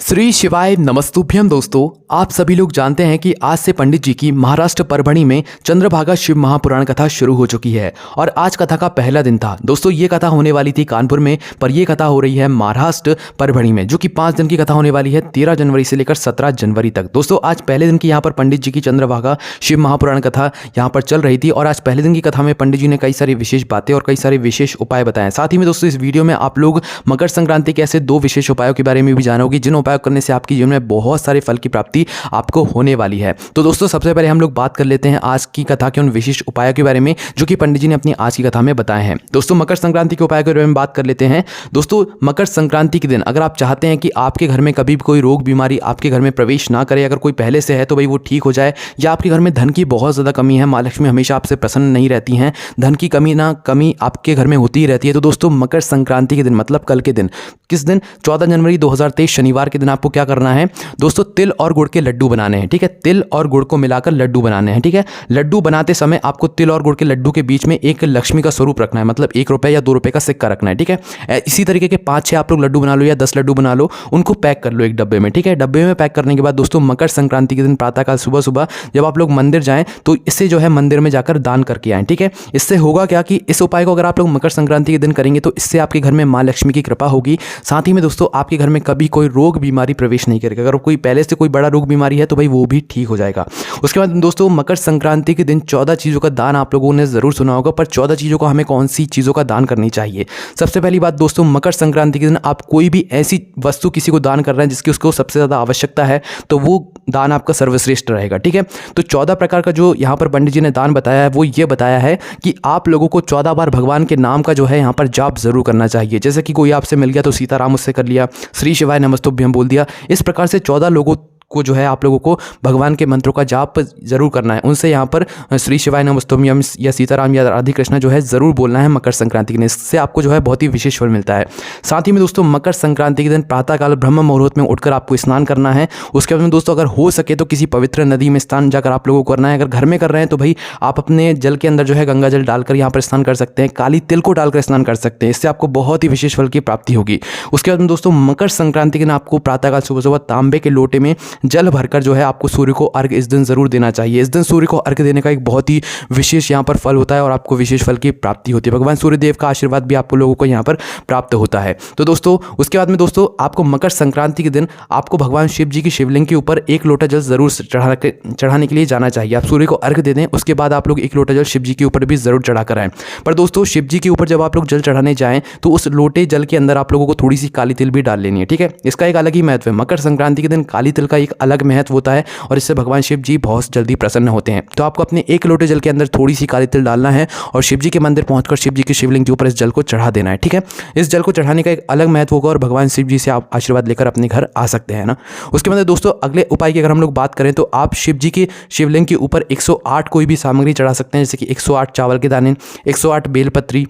श्री शिवाय नमस्तुभ्यम। दोस्तों, आप सभी लोग जानते हैं कि आज से पंडित जी की महाराष्ट्र परभणी में चंद्रभागा शिव महापुराण कथा शुरू हो चुकी है और आज कथा का पहला दिन था। दोस्तों, ये कथा होने वाली थी कानपुर में, पर यह कथा हो रही है महाराष्ट्र परभणी में, जो कि 5 दिन की कथा होने वाली है, 13 जनवरी से लेकर 17 जनवरी तक। दोस्तों, आज पहले दिन की यहाँ पर पंडित जी की चंद्रभागा शिव महापुराण कथा यहाँ पर चल रही थी और आज पहले दिन की कथा में पंडित जी ने कई सारी विशेष बातें और कई सारे विशेष उपाय बताए। साथ ही में दोस्तों, इस वीडियो में आप लोग मकर संक्रांति के ऐसे 2 विशेष उपायों के बारे में भी जानोगे, जिन उपाय करने से आपके जीवन में बहुत सारे फल की प्राप्ति आपको होने वाली है। तो दोस्तों, सबसे पहले हम लोग बात कर लेते हैं आज की कथा के उन विशेष उपायों के बारे में जो कि पंडित जी ने अपनी आज की कथा में बताए हैं। दोस्तों, मकर संक्रांति के उपाय के बारे में बात कर लेते हैं। दोस्तों, मकर संक्रांति के दिन अगर आप चाहते हैं कि आपके घर में कभी भी कोई रोग बीमारी आपके घर में प्रवेश ना करे, अगर कोई पहले से है तो भाई वो ठीक हो जाए, या आपके घर में धन की बहुत ज़्यादा कमी है, माँ लक्ष्मी हमेशा आपसे प्रसन्न नहीं रहती हैं, धन की कमी आपके घर में होती ही रहती है, तो दोस्तों मकर संक्रांति के दिन मतलब कल के दिन, किस दिन 14 जनवरी 2023 शनिवार के दिन आपको क्या करना है दोस्तों, तिल और गुड़ के लड्डू बनाने हैं। ठीक है, तिल और गुड़ को मिलाकर लड्डू बनाने हैं। ठीक है, लड्डू बनाते समय आपको तिल और गुड़ के लड्डू के बीच में एक लक्ष्मी का स्वरूप रखना है, मतलब 1 रुपये या 2 रुपये का सिक्का रखना है। ठीक है, इसी तरीके के 5-6 आप लोग लड्डू बना लो या 10 लड्डू बना लो, उनको पैक कर लो एक डब्बे में। ठीक है, डब्बे में पैक करने के बाद दोस्तों मकर संक्रांति के दिन प्रातःकाल सुबह सुबह जब आप लोग मंदिर जाएं तो इससे जो है मंदिर में जाकर दान करके आएँ। ठीक है, इससे होगा क्या कि इस उपाय को अगर आप लोग मकर संक्रांति के दिन करेंगे तो इससे आपके घर में माँ लक्ष्मी की कृपा होगी। साथ ही में दोस्तों, आपके घर में कभी कोई रोग बीमारी प्रवेश नहीं करेगा। अगर कोई पहले से कोई बड़ा रोग बीमारी है तो भाई वो भी ठीक हो जाएगा। उसके बाद दोस्तों, मकर संक्रांति के दिन 14 चीज़ों का दान आप लोगों ने ज़रूर सुना होगा, पर 14 चीज़ों को हमें कौन सी चीज़ों का दान करनी चाहिए। सबसे पहली बात दोस्तों, मकर संक्रांति के दिन आप कोई भी ऐसी वस्तु किसी को दान कर रहे हैं जिसकी उसको सबसे ज़्यादा आवश्यकता है, तो वो दान आपका सर्वश्रेष्ठ रहेगा। ठीक है, तो 14 प्रकार का जो यहाँ पर पंडित जी ने दान बताया है वो ये बताया है कि आप लोगों को 14 बार भगवान के नाम का जो है यहाँ पर जाप जरूर करना चाहिए। जैसे कि कोई आपसे मिल गया तो सीताराम उससे कर लिया, श्री शिवाय नमस्तुभ्यम बोल दिया। इस प्रकार से 14 लोगों को जो है आप लोगों को भगवान के मंत्रों का जाप जरूर करना है। उनसे यहाँ पर श्री शिवाय नमस्तुभ्यम या सीताराम या राधे कृष्ण जो है जरूर बोलना है मकर संक्रांति के दिन। इससे आपको जो है बहुत ही विशेष फल मिलता है। साथ ही में दोस्तों, मकर संक्रांति के दिन प्रातःकाल ब्रह्म मुहूर्त में उठकर आपको स्नान करना है। उसके बाद में दोस्तों, अगर हो सके तो किसी पवित्र नदी में स्नान जाकर आप लोगों को करना है। अगर घर में कर रहे हैं तो भाई आप अपने जल के अंदर जो है गंगा जल डालकर यहाँ पर स्नान कर सकते हैं, काली तिल को डालकर स्नान कर सकते हैं। इससे आपको बहुत ही विशेष फल की प्राप्ति होगी। उसके बाद में दोस्तों, मकर संक्रांति के दिन आपको प्रातःकाल सुबह सुबह तांबे के लोटे में जल भरकर जो है आपको सूर्य को अर्घ इस दिन जरूर देना चाहिए। इस दिन सूर्य को अर्घ देने का एक बहुत ही विशेष यहाँ पर फल होता है और आपको विशेष फल की प्राप्ति होती है। भगवान सूर्यदेव का आशीर्वाद भी आप लोगों को यहाँ पर प्राप्त होता है। तो दोस्तों, उसके बाद में दोस्तों, आपको मकर संक्रांति के दिन आपको भगवान शिव जी की शिवलिंग के ऊपर 1 लोटा जल जरूर चढ़ाने के लिए जाना चाहिए। आप सूर्य को अर्घ दे दें, उसके बाद आप लोग 1 लोटा जल शिव जी के ऊपर भी जरूर चढ़ा कर आएं। पर दोस्तों, शिव जी के ऊपर जब आप लोग जल चढ़ाने जाएं तो उस लोटे जल के अंदर आप लोगों को थोड़ी सी काली तिल भी डाल लेनी है। ठीक है, इसका एक अलग ही महत्व है। मकर संक्रांति के दिन काली तिल का एक अलग महत्व होता है और इससे भगवान शिव जी बहुत जल्दी प्रसन्न होते हैं। तो आपको अपने 1 लोटे जल के अंदर थोड़ी सी काली तिल डालना है और शिव जी के मंदिर पहुंचकर शिव जी की शिवलिंग के ऊपर इस जल को चढ़ा देना है। ठीक है, इस जल को चढ़ाने का एक अलग महत्व होगा और भगवान शिव जी से आप आशीर्वाद लेकर अपने घर आ सकते हैं ना। उसके बाद दोस्तों, अगले उपाय की अगर हम लोग बात करें तो आप शिव जी की शिवलिंग के ऊपर 108 कोई भी सामग्री चढ़ा सकते हैं, जैसे कि 108 चावल के दाने, 108 बेलपत्री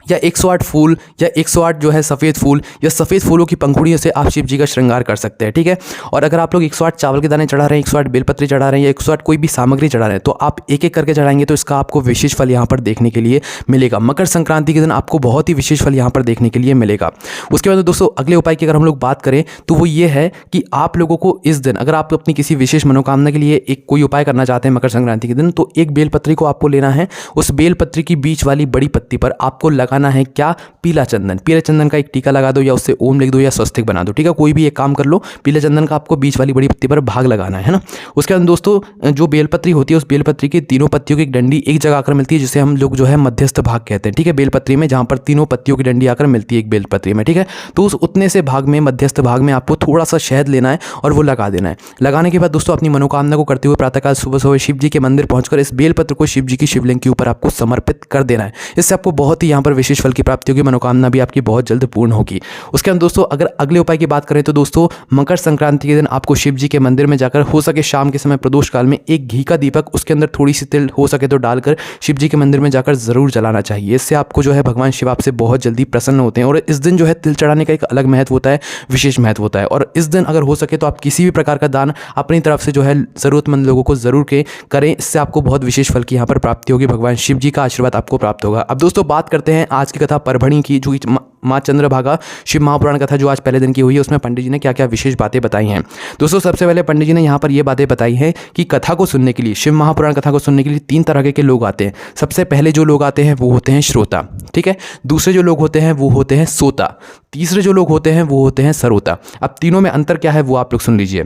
या 108 फूल या 108 जो है सफ़ेद फूल या सफ़ेद फूलों की पंखुड़ियों से आप शिव जी का श्रृंगार कर सकते हैं। ठीक है, और अगर आप लोग 108 चावल के दाने चढ़ा रहे हैं, 108 बेलपत्री चढ़ा रहे हैं या 108 कोई भी सामग्री चढ़ा रहे हैं, तो आप एक एक करके चढ़ाएंगे तो इसका आपको विशेष फल यहाँ पर देखने के लिए मिलेगा। मकर संक्रांति के दिन आपको बहुत ही विशेष फल यहाँ पर देखने के लिए मिलेगा। उसके बाद दोस्तों, अगले उपाय की अगर हम लोग बात करें तो वो ये है कि आप लोगों को इस दिन अगर आप अपनी किसी विशेष मनोकामना के लिए एक कोई उपाय करना चाहते हैं मकर संक्रांति के दिन, तो एक बेलपत्री को आपको लेना है। उस बेलपत्री की बीच वाली बड़ी पत्ती पर आपको लगाना है क्या, पीला चंदन। पीले चंदन का एक टीका लगा दो या उससे ओम लिख दो या स्वस्तिक बना दो। ठीक है, कोई भी एक काम कर लो, पीले चंदन का आपको बीच वाली बड़ी पत्ती पर भाग लगाना है ना। उसके बाद दोस्तों, जो बेलपत्री होती है उस बेलपत्री की तीनों पत्तियों की एक डंडी एक जगह आकर मिलती है, जिसे हम लोग जो है मध्यस्थ भाग कहते हैं। ठीक है, बेलपत्री में जहां पर तीनों पत्तियों की डंडी आकर मिलती है एक बेलपत्री में। ठीक है, तो उस उतने से भाग में, मध्यस्थ भाग में आपको थोड़ा सा शहद लेना है और वो लगा देना है। लगाने के बाद दोस्तों, अपनी मनोकामना को करते हुए प्रातःकाल सुबह सुबह शिव जी के मंदिर पहुंचकर इस बेलपत्र को शिव जी की शिवलिंग के ऊपर आपको समर्पित कर देना है। इससे आपको बहुत ही यहाँ पर विशेष फल की प्राप्ति होगी, मनोकामना भी आपकी बहुत जल्द पूर्ण होगी। उसके बाद दोस्तों, अगर अगले उपाय की बात करें तो दोस्तों, मकर संक्रांति के दिन आपको शिव जी के मंदिर में जाकर हो सके शाम के समय प्रदोष काल में एक घी का दीपक, उसके अंदर थोड़ी सी तिल हो सके तो डालकर शिव जी के मंदिर में जाकर जरूर जलाना चाहिए। इससे आपको जो है भगवान शिव आपसे बहुत जल्दी प्रसन्न होते हैं और इस दिन जो है तिल चढ़ाने का एक अलग महत्व होता है, विशेष महत्व होता है। और इस दिन अगर हो सके तो आप किसी भी प्रकार का दान अपनी तरफ से जो है जरूरतमंद लोगों को जरूर करें। इससे आपको बहुत विशेष फल की यहाँ पर प्राप्ति होगी, भगवान शिव जी का आशीर्वाद आपको प्राप्त होगा। अब दोस्तों, बात करते हैं आज की कथा परभणी की जो माँ चंद्रभागा शिव महापुराण कथा जो आज पहले दिन की हुई है उसमें पंडित जी ने क्या क्या विशेष बातें बताई हैं। दोस्तों सबसे पहले पंडित जी ने यहाँ पर ये बातें बताई हैं कि कथा को सुनने के लिए, शिव महापुराण कथा को सुनने के लिए 3 तरह के लोग आते हैं। सबसे पहले जो लोग आते हैं वो होते हैं श्रोता, ठीक है। दूसरे जो लोग होते हैं वो होते हैं सोता। तीसरे जो लोग होते हैं वो होते हैं सरोता। अब तीनों में अंतर क्या है वो आप लोग सुन लीजिए।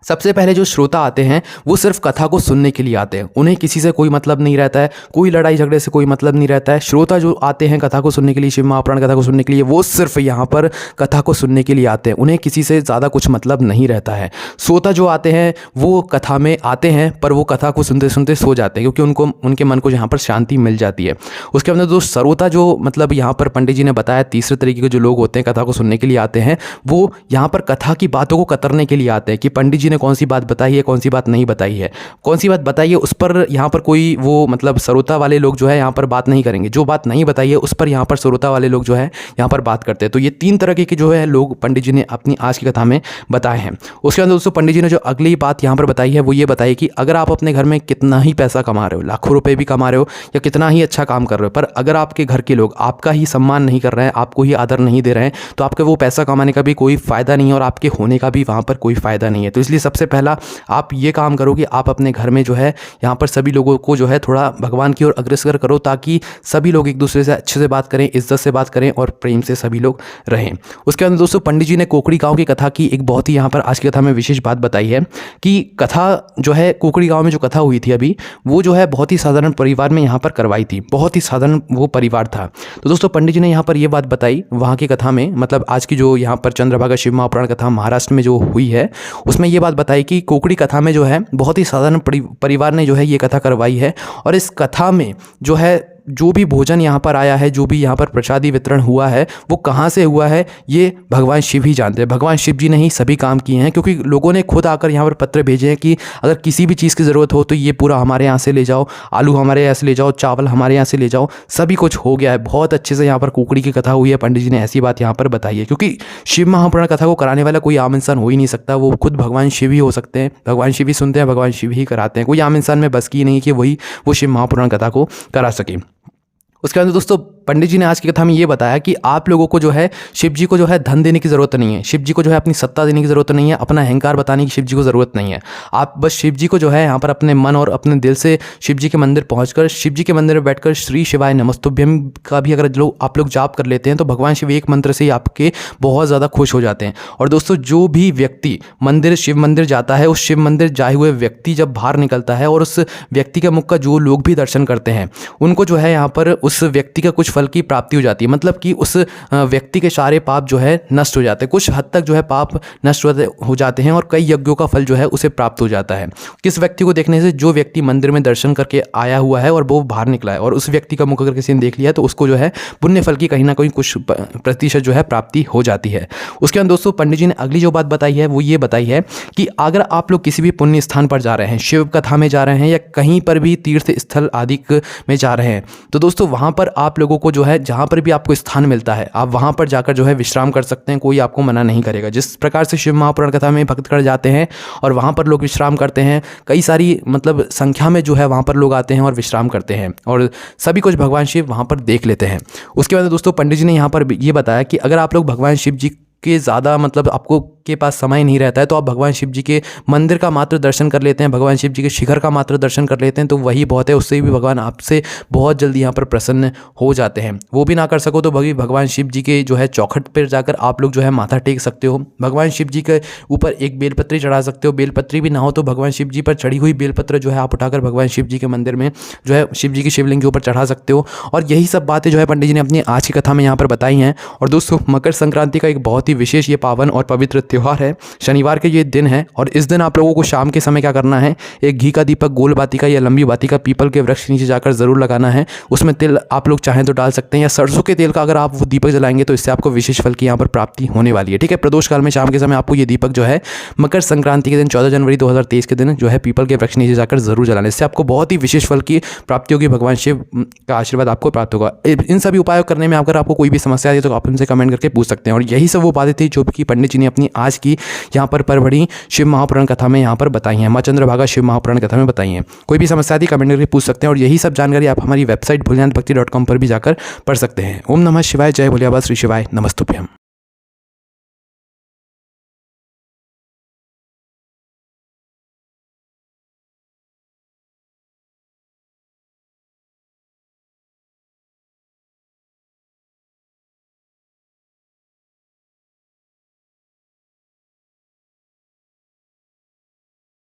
सबसे पहले जो श्रोता आते हैं वो सिर्फ कथा को सुनने के लिए आते हैं, उन्हें किसी से कोई मतलब नहीं रहता है, कोई लड़ाई झगड़े से कोई मतलब नहीं रहता है। श्रोता जो आते हैं कथा को सुनने के लिए, शिव महापुराण कथा को सुनने के लिए, वो सिर्फ यहाँ पर कथा को सुनने के लिए आते हैं, उन्हें किसी से ज़्यादा कुछ मतलब नहीं रहता है। श्रोता जो आते हैं वो कथा में आते हैं पर वो कथा को सुनते सुनते सो जाते हैं क्योंकि उनको उनके मन को यहाँ पर शांति मिल जाती है। उसके बाद जो सरोता जो मतलब यहाँ पर पंडित जी ने बताया तीसरे तरीके के जो लोग होते हैं कथा को सुनने के लिए आते हैं, वो यहाँ पर कथा की बातों को कतरने के लिए आते हैं कि पंडित जी ने कौन सी बात बताई है, कौन सी बात नहीं बताई है, कौन सी बात बताई है उस पर यहाँ पर कोई वो मतलब सरोता वाले लोग जो है यहाँ पर बात नहीं करेंगे, जो बात नहीं बताई है उस पर यहाँ पर सरोता वाले लोग जो है यहाँ पर बात करते हैं। तो ये 3 तरह के जो है लोग पंडित जी ने अपनी आज की कथा में बताए हैं। उसके बाद दोस्तों पंडित जी ने जो अगली बात यहाँ पर बताई है वो ये बताई कि अगर आप अपने घर में कितना ही पैसा कमा रहे हो, लाखों रुपए भी कमा रहे हो या कितना ही अच्छा काम कर रहे हो, पर अगर आपके घर के लोग आपका ही सम्मान नहीं कर रहे हैं, आपको ही आदर नहीं दे रहे हैं, तो आपके वो पैसा कमाने का भी कोई फ़ायदा नहीं है और आपके होने का भी वहाँ पर कोई फ़ायदा नहीं है। तो इसलिए सबसे पहला आप ये काम करो कि आप अपने घर में जो है यहाँ पर सभी लोगों को जो है थोड़ा भगवान की ओर अग्रसर करो ताकि सभी लोग एक दूसरे से अच्छे से बात करें, इज्जत से बात करें और प्रेम से सभी लोग रहें। उसके बाद दोस्तों पंडित जी ने कोकड़ी गांव की कथा की एक बहुत ही यहाँ पर आज की कथा में विशेष बात बताई है कि कथा जो है कोकड़ी गाँव में जो कथा हुई थी अभी वो जो है बहुत ही साधारण परिवार में यहाँ पर करवाई थी, बहुत ही साधारण वो परिवार था। तो दोस्तों पंडित जी ने यहाँ पर ये बात बताई वहाँ की कथा में, मतलब आज की जो यहाँ पर चंद्रभागा शिव महापुराण कथा महाराष्ट्र में जो हुई है उसमें ये बात बताई कि कोकड़ी कथा में जो है बहुत ही साधारण परिवार ने जो है ये कथा करवाई है और इस कथा में जो है जो भी भोजन यहाँ पर आया है, जो भी यहाँ पर प्रसादी वितरण हुआ है वो कहाँ से हुआ है ये भगवान शिव ही जानते हैं। भगवान शिव जी ने ही सभी काम किए हैं क्योंकि लोगों ने खुद आकर यहाँ पर पत्र भेजे हैं कि अगर किसी भी चीज़ की ज़रूरत हो तो ये पूरा हमारे यहाँ से ले जाओ, आलू हमारे यहाँ से ले जाओ, चावल हमारे यहाँ से ले जाओ, सभी कुछ हो गया है। बहुत अच्छे से यहाँ पर कुकड़ी की कथा हुई है, पंडित जी ने ऐसी बात यहाँ पर बताई है क्योंकि शिव महापुराण कथा को कराने वाला कोई आम इंसान हो ही नहीं सकता, वो खुद भगवान शिव ही हो सकते हैं। भगवान शिव ही सुनते हैं, भगवान शिव ही कराते हैं, कोई आम इंसान में बस की नहीं कि वो शिव महापुराण कथा को करा सके। उसके बाद दोस्तों पंडित जी ने आज की कथा में ये बताया कि आप लोगों को जो है शिव जी को जो है धन देने की ज़रूरत नहीं है, शिव जी को जो है अपनी सत्ता देने की ज़रूरत नहीं है, अपना अहंकार बताने की शिव जी को ज़रूरत नहीं है। आप बस शिव जी को जो है यहाँ पर अपने मन और अपने दिल से शिव जी के मंदिर पहुँचकर शिव जी के मंदिर में बैठकर श्री शिवाय नमस्तुभ्यम का भी अगर आप लोग जाप कर लेते हैं तो भगवान शिव एक मंत्र से ही आपके बहुत ज़्यादा खुश हो जाते हैं। और दोस्तों जो भी व्यक्ति मंदिर शिव मंदिर जाता है, उस शिव मंदिर जाए हुए व्यक्ति जब बाहर निकलता है और उस व्यक्ति के मुख का जो लोग भी दर्शन करते हैं उनको जो है यहाँ पर उस व्यक्ति का कुछ फल की प्राप्ति हो जाती है, मतलब कि उस व्यक्ति के सारे पाप जो है नष्ट हो जाते हैं, कुछ हद तक जो है पाप नष्ट हो जाते हैं और कई यज्ञों का फल जो है उसे प्राप्त हो जाता है। किस व्यक्ति को देखने से? जो व्यक्ति मंदिर में दर्शन करके आया हुआ है और वो बाहर निकला है और उस व्यक्ति का मुख अगर किसी ने देख लिया तो उसको जो है पुण्य फल की कहीं ना कहीं कुछ प्रतिशत जो है प्राप्ति हो जाती है। उसके बाद दोस्तों पंडित जी ने अगली जो बात बताई है वो ये बताई है कि अगर आप लोग किसी भी पुण्य स्थान पर जा रहे हैं, शिव कथा में जा रहे हैं या कहीं पर भी तीर्थ स्थल आदि में जा रहे हैं, तो दोस्तों वहाँ पर आप लोगों को जो है जहाँ पर भी आपको स्थान मिलता है आप वहाँ पर जाकर जो है विश्राम कर सकते हैं, कोई आपको मना नहीं करेगा। जिस प्रकार से शिव महापुराण कथा में भक्तगण जाते हैं और वहाँ पर लोग विश्राम करते हैं, कई सारी मतलब संख्या में जो है वहाँ पर लोग आते हैं और विश्राम करते हैं और सभी कुछ भगवान शिव वहाँ पर देख लेते हैं। उसके बाद दोस्तों पंडित जी ने यहाँ पर ये बताया कि अगर आप लोग भगवान शिव जी के ज़्यादा मतलब आपको के पास समय नहीं रहता है तो आप भगवान शिव जी के मंदिर का मात्र दर्शन कर लेते हैं, भगवान शिव जी के शिखर का मात्र दर्शन कर लेते हैं तो वही बहुत है, उससे भी भगवान आपसे बहुत जल्दी यहाँ पर प्रसन्न हो जाते हैं। वो भी ना कर सको तो भगवान शिव जी के जो है चौखट पर जाकर आप लोग जो है माथा टेक सकते हो, भगवान शिव जी के ऊपर एक बेलपत्री चढ़ा सकते हो, बेलपत्री भी ना हो तो भगवान शिव जी पर चढ़ी हुई बेलपत्र जो है आप उठाकर भगवान शिव जी के मंदिर में जो है शिव जी की शिवलिंग के ऊपर चढ़ा सकते हो। और यही सब बातें जो है पंडित जी ने अपनी आज की कथा में यहाँ पर बताई हैं। और दोस्तों मकर संक्रांति का एक बहुत ही विशेष ये पावन और पवित्र त्यौहार है, शनिवार के ये दिन है और इस दिन आप लोगों को शाम के समय क्या करना है, एक घी का दीपक गोल बाती का या लंबी बाती का पीपल के वृक्ष के नीचे जाकर जरूर लगाना है। उसमें तिल आप लोग चाहें तो डाल सकते हैं या सरसों के तेल का अगर आप वो दीपक जलाएंगे तो इससे आपको विशेष फल की यहाँ पर प्राप्ति होने वाली है। ठीक है, प्रदोष काल में शाम के समय आपको ये दीपक जो है मकर संक्रांति के दिन 14 जनवरी 2023 के दिन जो है पीपल के वृक्ष नीचे जाकर जरूर जलाना, इससे आपको बहुत ही विशेष फल की प्राप्ति होगी, भगवान शिव का आशीर्वाद आपको प्राप्त होगा। इन सभी उपायों करने में अगर आपको कोई भी समस्या आई तो आप उनसे कमेंट करके पूछ सकते हैं। और यही सब वो बातें थी जो कि पंडित जी ने अपनी आज की यहाँ पर परभणी शिव महापुराण कथा में यहाँ पर बताई हैं, माँ चंद्रभागा शिव महापुराण कथा में बताई हैं। कोई भी समस्या आदि कमेंट करके पूछ सकते हैं और यही सब जानकारी आप हमारी वेबसाइट भोलेनाथभक्ति.com पर भी जाकर पढ़ सकते हैं। ओम नमः शिवाय, जय भोले बाबा, श्री शिवाय, नमस्तुभ्यम।